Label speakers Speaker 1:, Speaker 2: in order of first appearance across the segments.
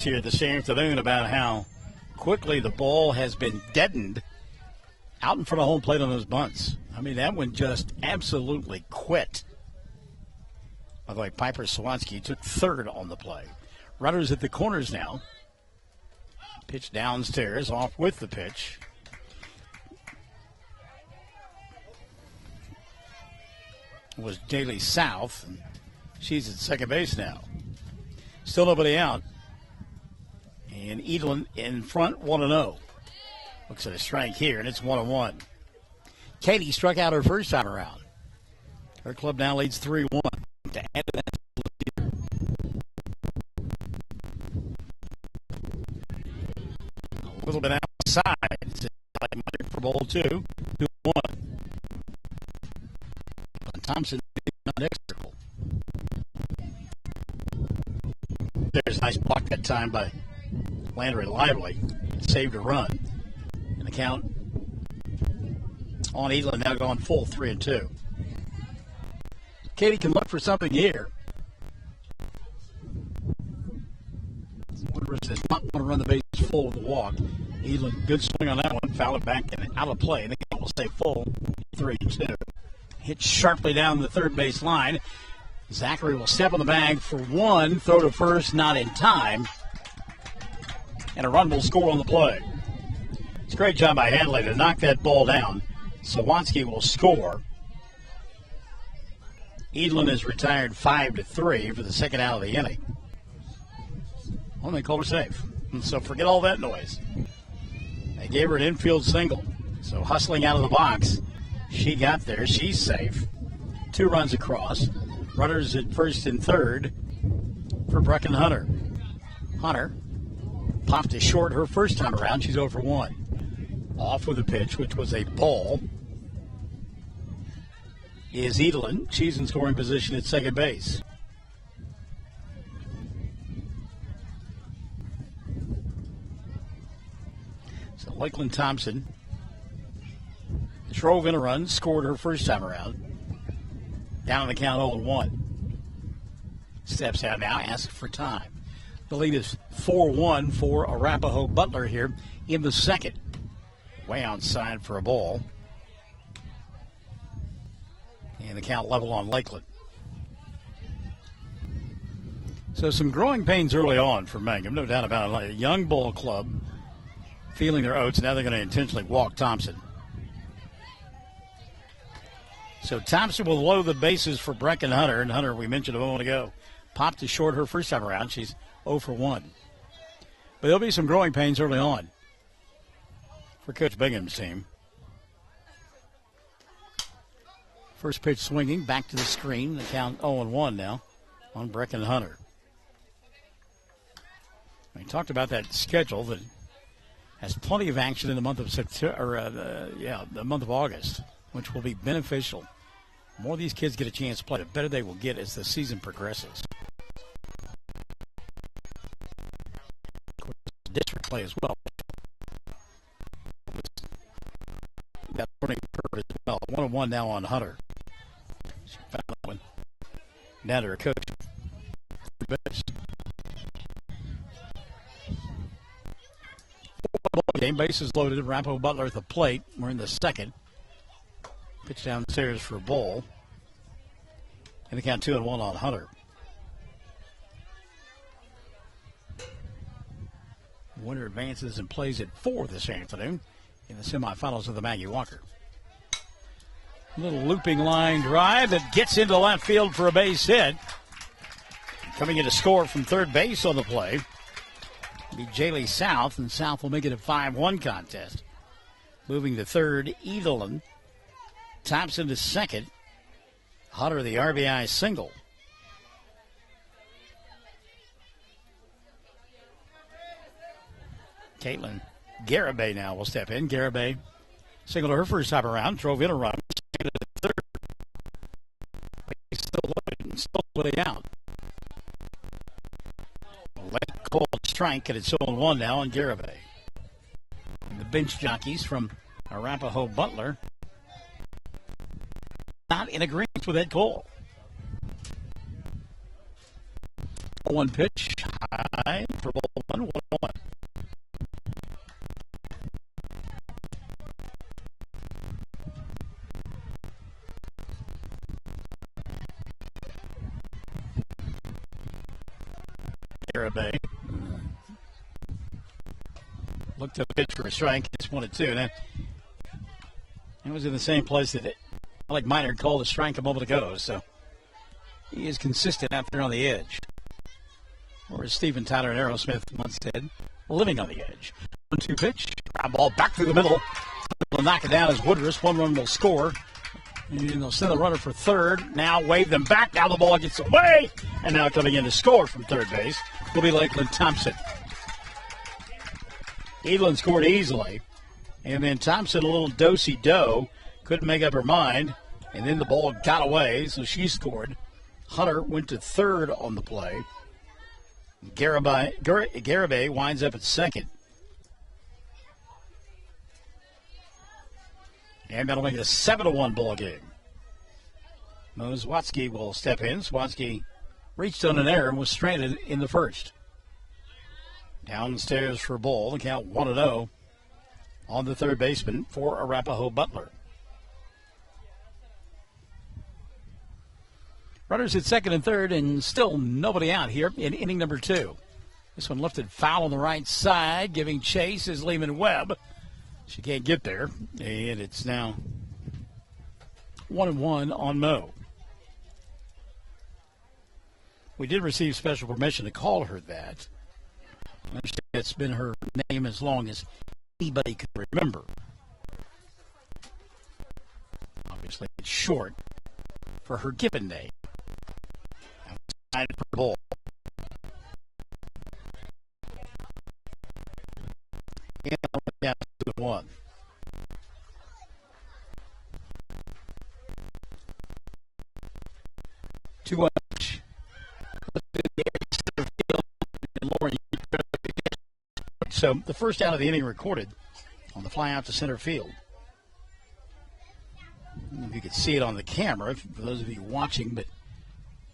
Speaker 1: here this afternoon about how quickly the ball has been deadened out in front of home plate on those bunts. I mean, that one just absolutely quit. By the way, Piper Swansky took third on the play. Runners at the corners now. Pitch downstairs, off with the pitch. It was Daly South, and she's at second base now. Still nobody out. And Edlin in front, 1-0. Looks at a strike here, and it's 1-1. Katie struck out her first time around. Her club now leads 3-1. To add to that, a little bit outside. It's for ball 2-1. Thompson not extra. There's a nice block that time by Landry Lively. Saved a run. And the count on Edlin now going full 3-2. Katie can look for something here. Woodruff does not want to run the bases full with the walk. Edlin, good swing on that one. Foul it back and out of play. And the count will stay full 3-2. Hit sharply down the third base line. Zachary will step on the bag for one. Throw to first, not in time. And a run will score on the play. It's a great job by Hadley to knock that ball down. Sawansky will score. Edlin is retired 5-3 for the second out of the inning. Well, they called her safe. So forget all that noise. They gave her an infield single. So hustling out of the box, she got there. She's safe. 2 runs across. Runners at first and third for Brecken Hunter. Hunter popped it short her first time around. She's 0 for 1. Off with a pitch, which was a ball, is Edlin. She's in scoring position at second base. So Lakeland Thompson drove in a run, scored her first time around. Down on the count 0-1. Steps out now, asks for time. The lead is 4-1 for Arapaho-Butler here in the second. Way outside for a ball. And the count level on Lakeland. So some growing pains early on for Mangum, no doubt about it. Like a young ball club feeling their oats. Now they're going to intentionally walk Thompson. So Thompson will load the bases for Brecken Hunter. And Hunter, we mentioned a moment ago, popped to short her first time around. She's 0 for 1. But there'll be some growing pains early on for Coach Bingham's team. First pitch swinging, back to the screen. The count 0-1 now on Brecken Hunter. We talked about that schedule that has plenty of action in the month of September, the month of August, which will be beneficial. The more these kids get a chance to play, the better they will get as the season progresses. Of course, district play as well. That learning curve as well. 1-1 now on Hunter. She found that one. Now to her coach. Game, bases loaded. Arapaho-Butler at the plate. We're in the second. Pitch downstairs for a ball. And the count 2-1 on Hunter. Winner advances and plays at 4 this afternoon in the semifinals of the Maggie Walker. A little looping line drive that gets into left field for a base hit. Coming in to score from third base on the play will be Jaylee South, and South will make it a 5-1 contest. Moving to third, Edlin. Thompson to second. Hunter the RBI single. Caitlin Garibay now will step in. Garibay singled her first time around, drove in a run, to third. He's still loaded and still way out. Let call strike, and it's 0-1 now on Garibay. The bench jockeys from Arapaho-Butler not in agreement with that call. 1 pitch high for ball 1, Garibay looked to pitch for a strike. It's 1-2. Now, it was in the same place that Alec Minard called a strike a moment ago, so he is consistent out there on the edge. Or as Stephen Tyler and Aerosmith once said, living on the edge. 1-2 pitch. Ground ball back through the middle. Will knock it down as Woodruss. One run will score. And they'll send the runner for third. Now wave them back. Now the ball gets away. And now coming in to score from third base will be Lakeland Thompson. Evelyn scored easily. And then Thompson, a little do-si-do, couldn't make up her mind. And then the ball got away, so she scored. Hunter went to third on the play. Garibay winds up at second. And that'll make it a 7-1 ball game. Mo Zwatsky will step in. Zwatsky reached on an error and was stranded in the first. Downstairs for a ball. The count 1-0 on the third baseman for Arapaho-Butler. Runners at second and third, and still nobody out here in inning number 2. This one lifted foul on the right side, giving chase is Lehman Webb. She can't get there, and it's now 1-1 on Mo. We did receive special permission to call her that. I understand it's been her name as long as anybody could remember. Obviously, it's short for her given name. For ball. And down to 1. Two much. So the first out of the inning recorded on the fly out to center field. You could see it on the camera for those of you watching, but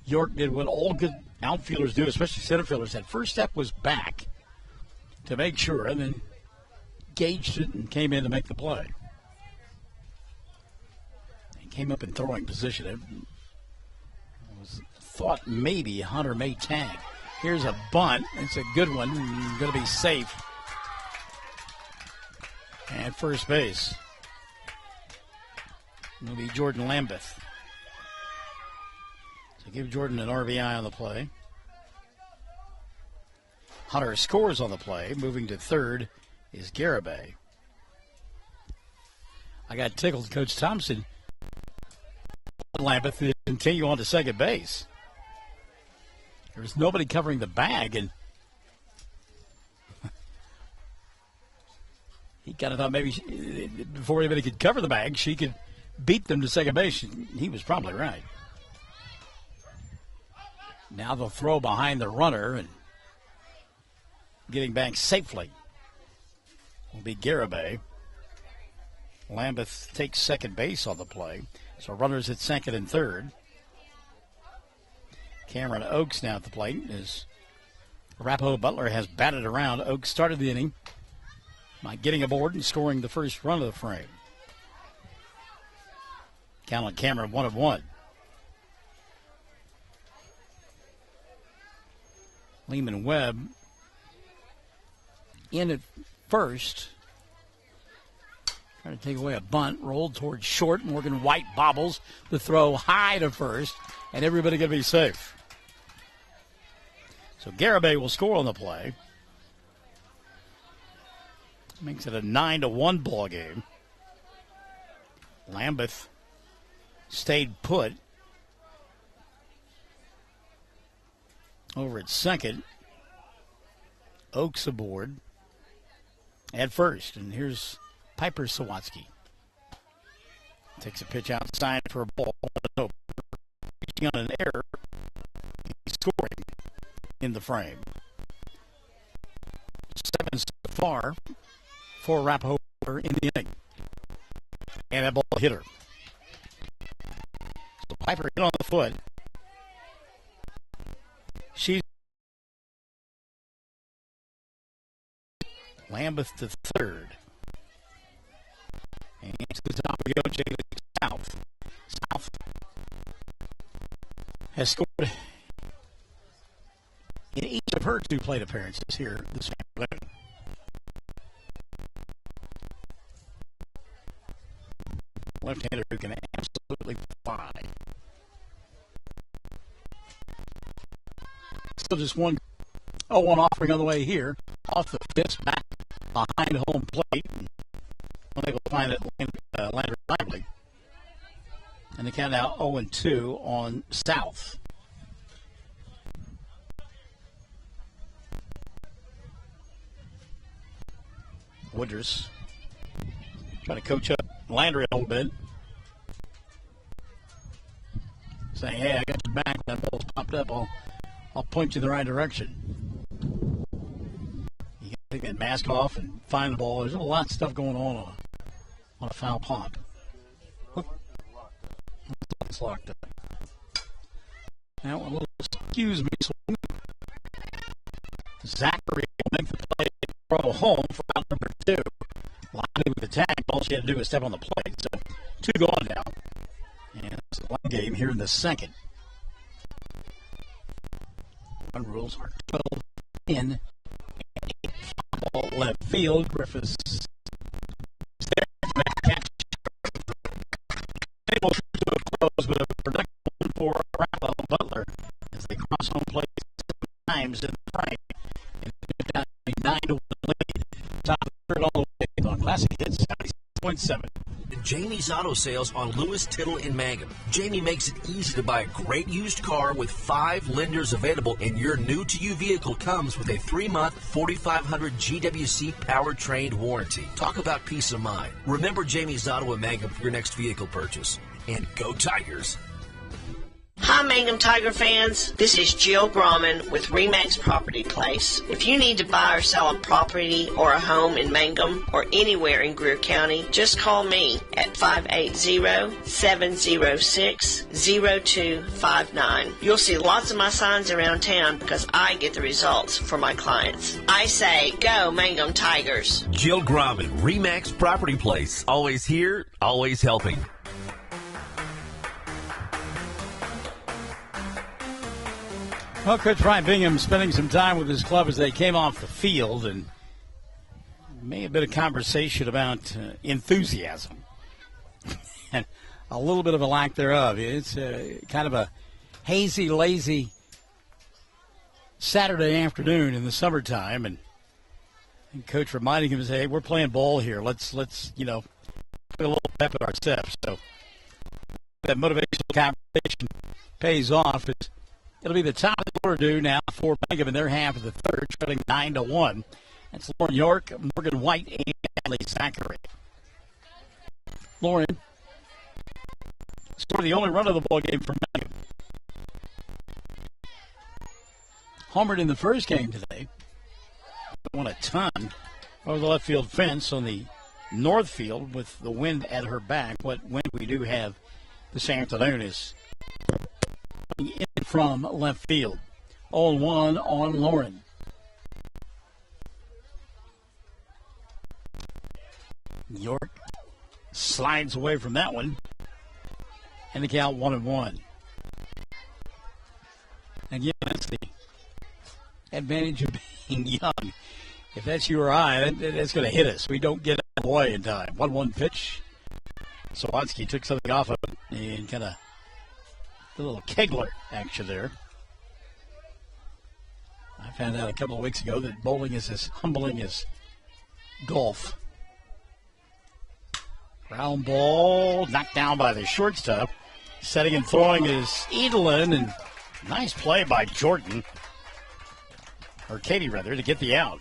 Speaker 1: York did what all good outfielders do, especially center fielders. That first step was back to make sure, and then gauged it and came in to make the play. He came up in throwing position. It was thought maybe Hunter may tag. Here's a bunt. It's a good one. Going to be safe at first base. It'll be Jordan Lambeth. So give Jordan an RBI on the play. Hunter scores on the play. Moving to third is Garibay. I got tickled. Coach Thompson, Lambeth to continue on to second base. There was nobody covering the bag, and he kind of thought maybe before anybody could cover the bag, she could beat them to second base. He was probably right. Now they'll throw behind the runner, and getting back safely will be Garibay. Lambeth takes second base on the play. So runners at second and third. Cameron Oakes now at the plate as Arapaho-Butler has batted around. Oakes started the inning by getting aboard and scoring the first run of the frame. Count on Cameron 1-1. Lehman Webb in at first. Trying to take away a bunt, rolled towards short. Morgan White bobbles the throw high to first, and everybody going to be safe. So Garibay will score on the play. Makes it a 9-1 ball game. Lambeth stayed put over at second. Oakes aboard at first, and here's Piper Sawatsky. Takes a pitch outside for a ball. Reaching on an error. He's scoring in the frame. 7 so far for Arapaho in the inning. And that ball hit her. So Piper hit on the foot. She's Lambeth to third. And to the top we go, Jaylee South. South has scored in each of of her 2 plate appearances here this afternoon. Left-hander who can absolutely fly. Still just 1-0 offering on the way here. Off the fist, back behind home plate. Unable to find it, Landry Lively. And the count now 0-2 on South. Woodruss trying to coach up Landry a little bit. Saying, hey, I got your back. When that ball's popped up, I'll point you in the right direction. You got to take that mask off and find the ball. There's a lot of stuff going on a foul pop. It's locked up. Now, a little excuse me. Zachary will make the play, throw home for out number 2. Lively with the tag. All she had to do was step on the plate. So 2 gone now. And it's a one game here in the second. One rules are 12 in and 8 ball left field. Griffiths is there to make the catch. Able to close, but a productive one for Arapaho-Butler as they cross home plate 7 times in the frame. And they're down to a 9-1 lead. Top of the third all the way on Classic Hits 76.7.
Speaker 2: Jamie's Auto Sales on Lewis Tittle in Mangum. Jamie makes it easy to buy a great used car with 5 lenders available, and your new-to-you vehicle comes with a 3-month 4,500 GWC powertrain warranty. Talk about peace of mind. Remember Jamie's Auto in Mangum for your next vehicle purchase. And go Tigers!
Speaker 3: Hi, Mangum Tiger fans. This is Jill Grauman with RE/MAX Property Place. If you need to buy or sell a property or a home in Mangum or anywhere in Greer County, just call me at 580-706-0259. You'll see lots of my signs around town because I get the results for my clients. I say, go Mangum Tigers.
Speaker 2: Jill Grauman, RE/MAX Property Place. Always here, always helping.
Speaker 1: Well, Coach Brian Bingham spending some time with his club as they came off the field, and made a bit of conversation about enthusiasm and a little bit of a lack thereof. It's kind of a hazy, lazy Saturday afternoon in the summertime, and Coach reminding him, "Hey, we're playing ball here. Let's put a little pep in our steps." So that motivational conversation pays off. It'll be the top of the order due now for Mangum in their half of the third, trailing 9-1. That's Lauren York, Morgan White, and Natalie Zachary. Lauren scored the only run of the ball game for Mangum. Homered in the first game today. Won a ton over the left field fence on the north field with the wind at her back. What wind we do have this afternoon is in from left field. 0-1 on Lauren. York slides away from that one. And the count 1-1. Again, that's the advantage of being young. If that's you or I, that's going to hit us. We don't get out of the way in time. 1-1 pitch. Sawatsky took something off of it and kind of a little kegler action there. I found out a couple of weeks ago that bowling is as humbling as golf. Ground ball knocked down by the shortstop. Setting and throwing is Edelin, and nice play by Jordan, or Katie rather, to get the out.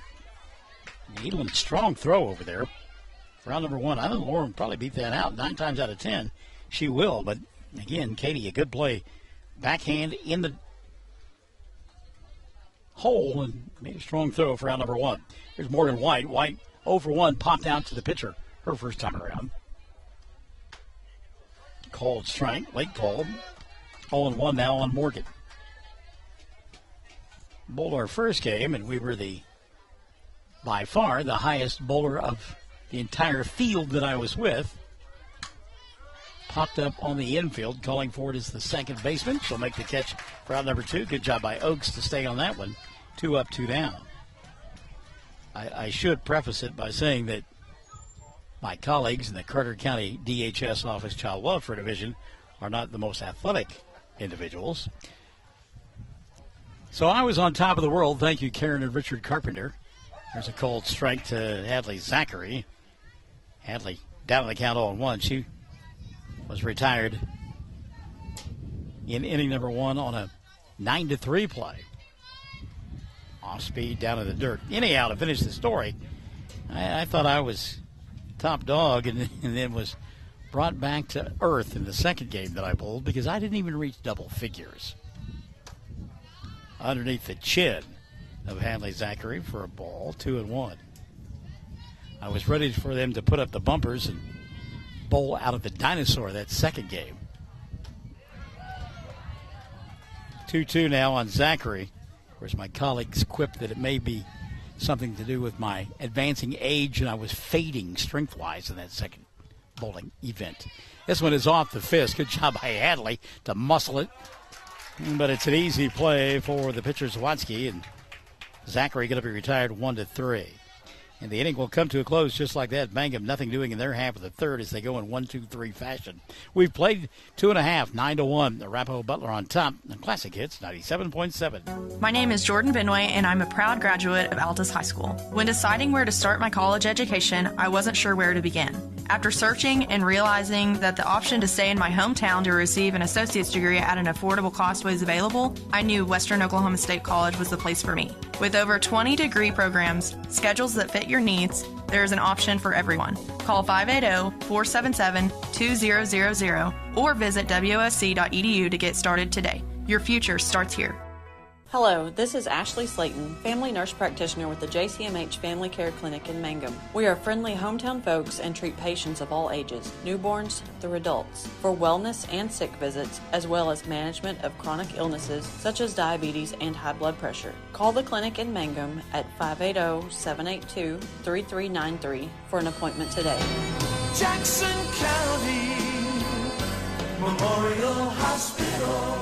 Speaker 1: Edelin, strong throw over there. Round number 1. I think Lauren will probably beat that out 9 times out of 10. She will, but again, Katie, a good play. Backhand in the hole and made a strong throw for round number 1. Here's Morgan White. White 0-for-1, popped out to the pitcher her first time around. Called strike, late call. 0-1 now on Morgan. Bowled our first game, and we were by far the highest bowler of the entire field that I was with. Popped up on the infield. Calling for it is the second baseman. She'll make the catch for out number 2. Good job by Oaks to stay on that one. 2 up, 2 down. I should preface it by saying that my colleagues in the Carter County DHS Office Child Welfare Division are not the most athletic individuals. So I was on top of the world. Thank you, Karen and Richard Carpenter. There's a cold strike to Hadley Zachary. Hadley down on the count 0-1. She was retired in inning number 1 on a 9-3 play. Off speed down in the dirt. Anyhow, to finish the story, I thought I was top dog and then was brought back to earth in the second game that I bowled because I didn't even reach double figures. Underneath the chin of Hadley Zachary for a ball, 2-1. I was ready for them to put up the bumpers and bowl out of the dinosaur that second game. 2-2 now on Zachary. Of course, my colleagues quipped that it may be something to do with my advancing age and I was fading strength-wise in that second bowling event. This one is off the fist. Good job by Hadley to muscle it. But it's an easy play for the pitcher, Zawadzki, and Zachary going to be retired 1-3. And the inning will come to a close just like that. Mangum nothing doing in their half of the third as they go in 1-2-3 fashion. We've played 2.5, 9-1. Arapaho-Butler on top. Classic Hits 97.7.
Speaker 4: My name is Jordan Benway, and I'm a proud graduate of Altus High School. When deciding where to start my college education, I wasn't sure where to begin. After searching and realizing that the option to stay in my hometown to receive an associate's degree at an affordable cost was available, I knew Western Oklahoma State College was the place for me. With over 20 degree programs, schedules that fit your needs, there is an option for everyone. Call 580-477-2000 or visit wsc.edu to get started today. Your future starts here.
Speaker 5: Hello, this is Ashley Slayton, family nurse practitioner with the JCMH Family Care Clinic in Mangum. We are friendly hometown folks and treat patients of all ages, newborns through adults, for wellness and sick visits, as well as management of chronic illnesses such as diabetes and high blood pressure. Call the clinic in Mangum at 580-782-3393 for an appointment today.
Speaker 6: Jackson County Memorial Hospital.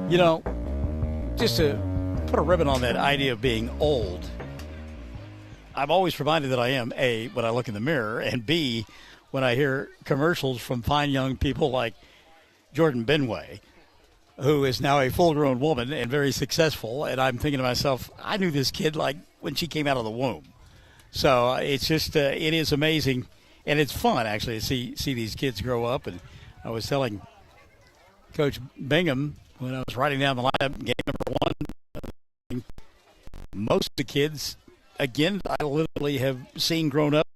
Speaker 1: You know, just to put a ribbon on that idea of being old, I've always provided that I am, A, when I look in the mirror, and B, when I hear commercials from fine young people like Jordan Benway, who is now a full-grown woman and very successful, and I'm thinking to myself, I knew this kid like when she came out of the womb. So it's just, it is amazing, and it's fun, actually, to see these kids grow up. And I was telling Coach Bingham, when I was writing down the lineup, game number 1, most of the kids, again, I literally have seen grown up.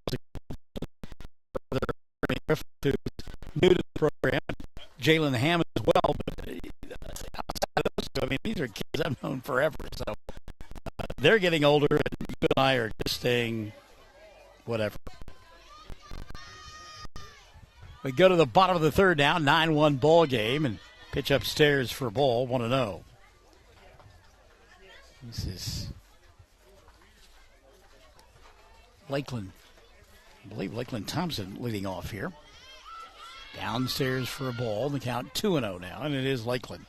Speaker 1: Who's new to the program, Jalen Ham as well. But outside of those, I mean, these are kids I've known forever. So they're getting older, and you and I are just staying whatever. We go to the bottom of the third now, 9-1 ball game, and pitch upstairs for a ball, 1-0. This is Lakeland. I believe Lakeland Thompson leading off here. Downstairs for a ball. The count 2-0 now, and it is Lakeland.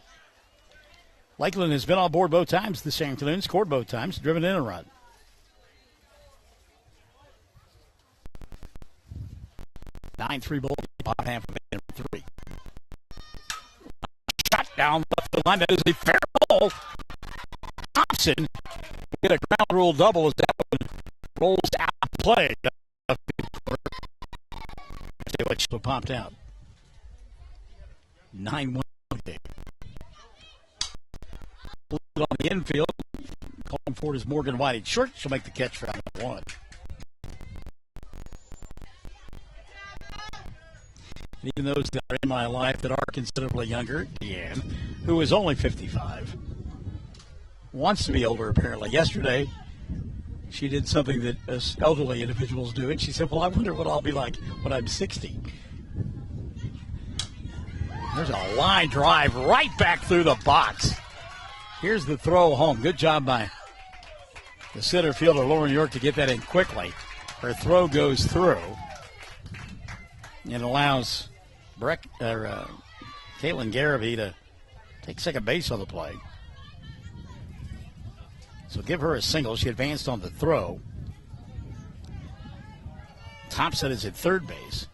Speaker 1: Lakeland has been on board both times this afternoon, scored both times, driven in a run. Nine 3 ball, bottom half of it, 3. Shot down left the line. That is a fair ball. Thompson will get a ground rule double as that one rolls out of play. See what popped out. 9-1 game. On the infield, calling for it is Morgan Whiting. Short, she'll make the catch for number 1. And even those that are in my life that are considerably younger, Deanne, who is only 55, wants to be older apparently. Yesterday, she did something that us elderly individuals do, and she said, well, I wonder what I'll be like when I'm 60. There's a line drive right back through the box. Here's the throw home. Good job by the center fielder, Lauren York, to get that in quickly. Her throw goes through and allows Caitlin Garabee to take second base on the play. So give her a single. She advanced on the throw. Thompson is at third base.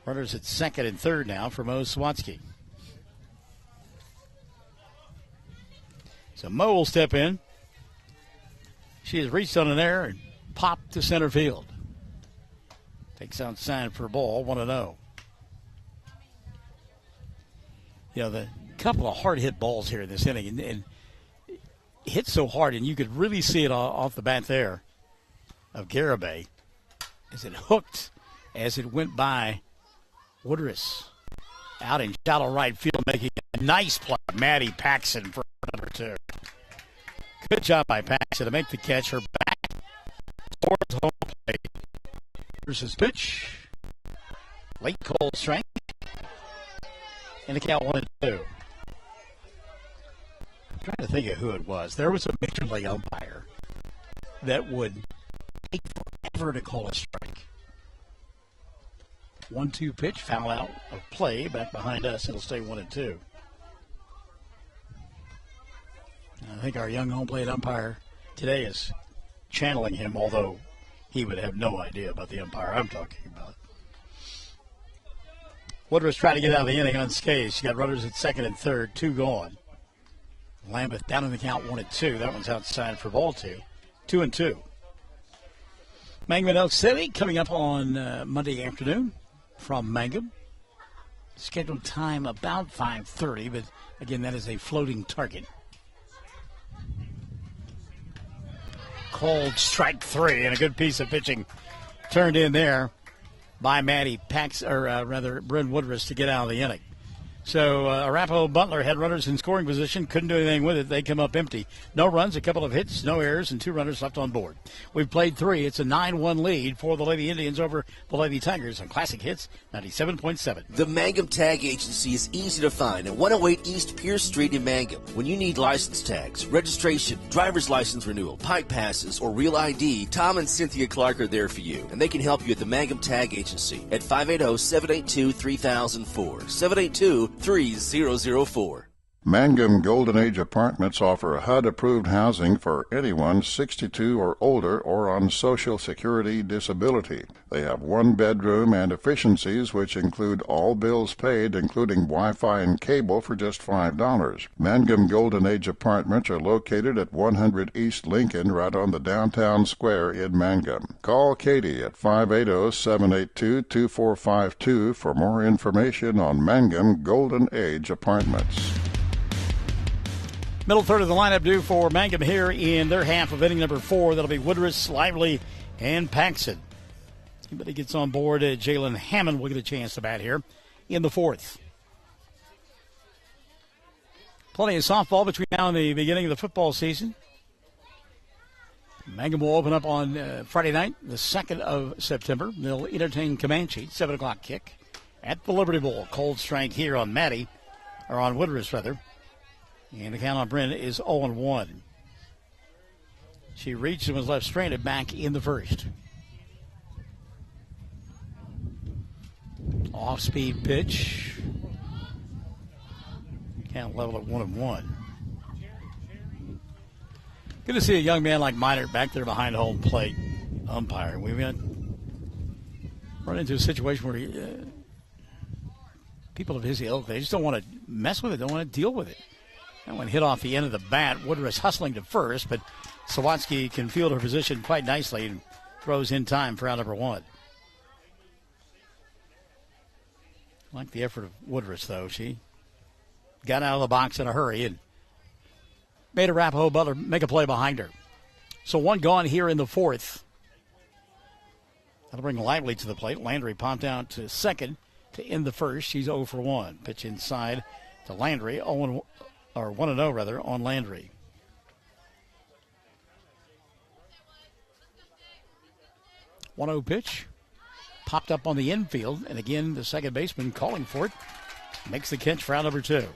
Speaker 1: Runners at second and third now for Mo Swatsky. So Mo will step in. She has reached on an error and popped to center field. Takes outside for a ball, 1-0. You know, the couple of hard hit balls here in this inning, and hit so hard, and you could really see it off the bat there of Garabay as it hooked as it went by Woodruss. Out in shallow right field, making a nice play. Maddie Paxson for number 2. Good job by Paxson to make the catch. Her back towards home plate. Versus pitch. Late cold strike. And the count 1-2. I'm trying to think of who it was. There was a major league umpire that would take forever to call a strike. 1-2 pitch, foul out of play. Back behind us, it'll stay 1-2. I think our young home plate umpire today is channeling him, although he would have no idea about the umpire I'm talking about. Woodruss trying to get out of the inning unscathed. She got runners at second and third, 2 gone. Lambeth down in the count 1-2. That one's outside for ball 2. 2-2. Mangum Elk City coming up on Monday afternoon from Mangum. Scheduled time about 5:30, but again, that is a floating target. Called strike 3, and a good piece of pitching turned in there by Bryn Woodruss to get out of the inning. So Arapaho-Butler had runners in scoring position, couldn't do anything with it. They come up empty. No runs, a couple of hits, no errors, and 2 runners left on board. We've played 3. It's a 9-1 lead for the Lady Indians over the Lady Tigers on Classic Hits 97.7.
Speaker 2: The Mangum Tag Agency is easy to find at 108 East Pierce Street in Mangum. When you need license tags, registration, driver's license renewal, pipe passes, or real ID, Tom and Cynthia Clark are there for you, and they can help you at the Mangum Tag Agency at 580-782-3004, 782-3004.
Speaker 7: Mangum Golden Age Apartments offer HUD-approved housing for anyone 62 or older or on Social Security disability. They have 1 bedroom and efficiencies which include all bills paid, including Wi-Fi and cable, for just $5. Mangum Golden Age Apartments are located at 100 East Lincoln, right on the downtown square in Mangum. Call Katie at 580-782-2452 for more information on Mangum Golden Age Apartments.
Speaker 1: Middle third of the lineup due for Mangum here in their half of inning number 4. That'll be Woodruss, Lively, and Paxson. Anybody gets on board, Jalen Hammond will get a chance to bat here in the 4th. Plenty of softball between now and the beginning of the football season. Mangum will open up on Friday night, the 2nd of September. They'll entertain Comanche, 7 o'clock kick at the Liberty Bowl. Cold strike here on Woodruss, rather. And the count on Bryn is 0-1. She reached and was left stranded back in the 1st. Off-speed pitch. Count level at 1-1. Good to see a young man like Minert back there behind home plate umpire. We've got run into a situation where people of his ilk, they just don't want to mess with it, don't want to deal with it. That one hit off the end of the bat. Woodruss hustling to first, but Sawatsky can field her position quite nicely and throws in time for out number 1. I like the effort of Woodruss, though. She got out of the box in a hurry and made Arapaho-Butler make a play behind her. So 1 gone here in the 4th. That'll bring Lively to the plate. Landry popped out to second to end the 1st. She's 0 for 1. Pitch inside to Landry. 1-0 on Landry. One-0 pitch. Popped up on the infield, and again the second baseman calling for it. Makes the catch for out number 2.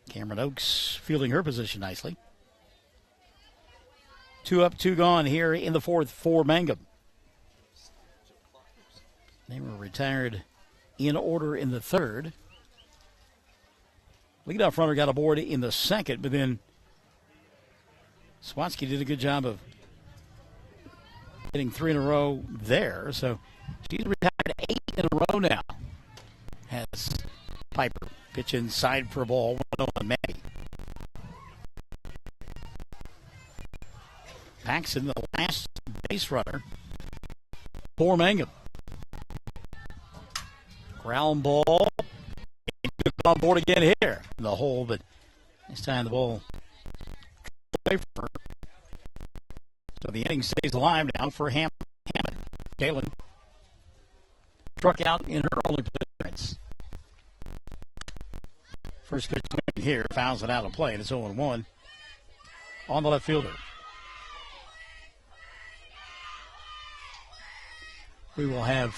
Speaker 1: Cameron Oakes fielding her position nicely. 2 up, 2 gone here in the 4th for Mangum. They were retired in order in the 3rd. Leadoff runner got aboard in the second, but then Swatsky did a good job of getting 3 in a row there. So she's retired 8 in a row now. Has Piper pitch inside for a ball, 1-0 on Maddie. Paxton, the last base runner for Mangum. Ground ball. On board again here in the hole, but this time the ball away from her. So the inning stays alive now for Hammond. Galen struck out in her only appearance. First pitch swing here, fouls it out of play, and it's 0-1 on the left fielder. We will have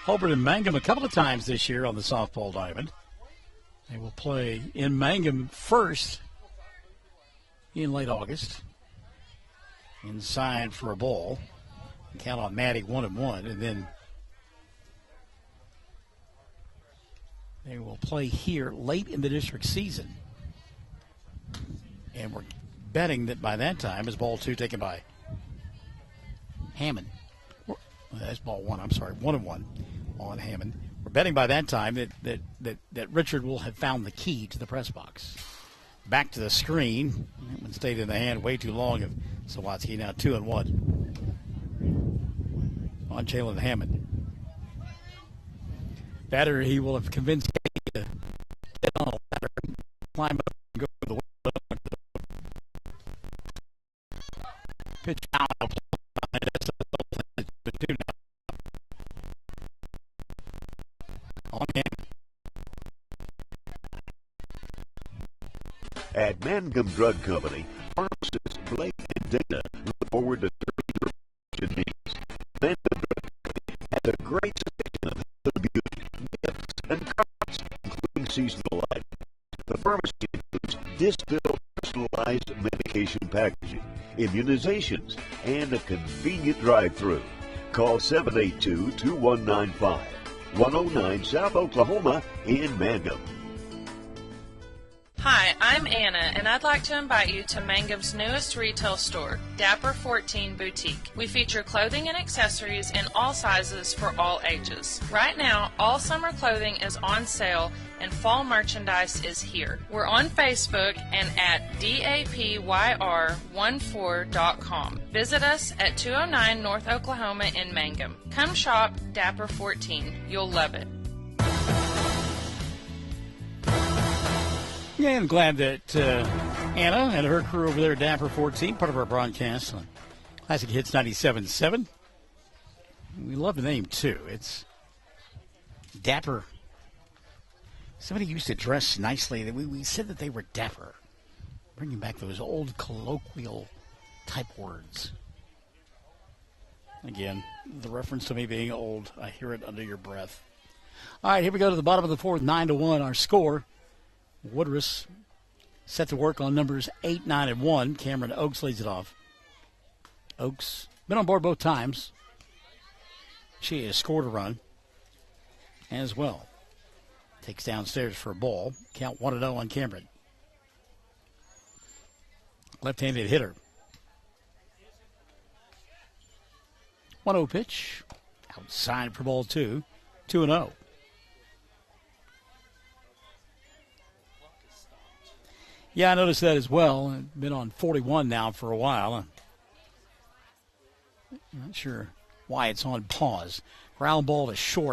Speaker 1: Hobart and Mangum a couple of times this year on the softball diamond. They will play in Mangum first in late August. Inside for a ball. Count on Maddie 1-1, and then they will play here late in the district season. And we're betting that by that time is ball 2 taken by Hammond. That's ball 1, I'm sorry, 1-1 on Hammond. We're betting by that time that Richard will have found the key to the press box. Back to the screen. That one stayed in the hand way too long of Sawatsky. Now 2-1 on Jalen Hammond. Batter, he will have convinced Katie to get on a ladder and climb up and go to the window. Pitch out. That's the whole thing to do now. On him.
Speaker 8: At Mangum Drug Company, pharmacists Blake and Dana look forward to serving your prescription needs. Mangum Drug Company has a great selection of health and beauty, gifts, and cards, including seasonal items. The pharmacy includes distilled personalized medication packaging, immunizations, and a convenient drive-through. Call 782-2195. 109 South Oklahoma in Mangum.
Speaker 9: Hi, I'm Anna, and I'd like to invite you to Mangum's newest retail store, Dapper 14 Boutique. We feature clothing and accessories in all sizes for all ages. Right now, all summer clothing is on sale, and fall merchandise is here. We're on Facebook and at dapyr14.com. Visit us at 209 North Oklahoma in Mangum. Come shop Dapper 14. You'll love it.
Speaker 1: Yeah, I'm glad that Anna and her crew over there at Dapper 14, part of our broadcast on Classic Hits 97.7. We love the name, too. It's Dapper. Somebody used to dress nicely. We said that they were dapper. Bringing back those old colloquial type words. Again, the reference to me being old, I hear it under your breath. All right, here we go to the bottom of the fourth, 9-1, our score. Woodruss set to work on numbers 8, 9, and 1. Cameron Oakes leads it off. Oakes been on board both times. She has scored a run as well. Takes downstairs for a ball. Count 1-0 on Cameron. Left-handed hitter. 1-0 pitch. Outside for ball 2. 2-0. Yeah, I noticed that as well. I've been on 41 now for a while. I'm not sure why it's on pause. Ground ball to short.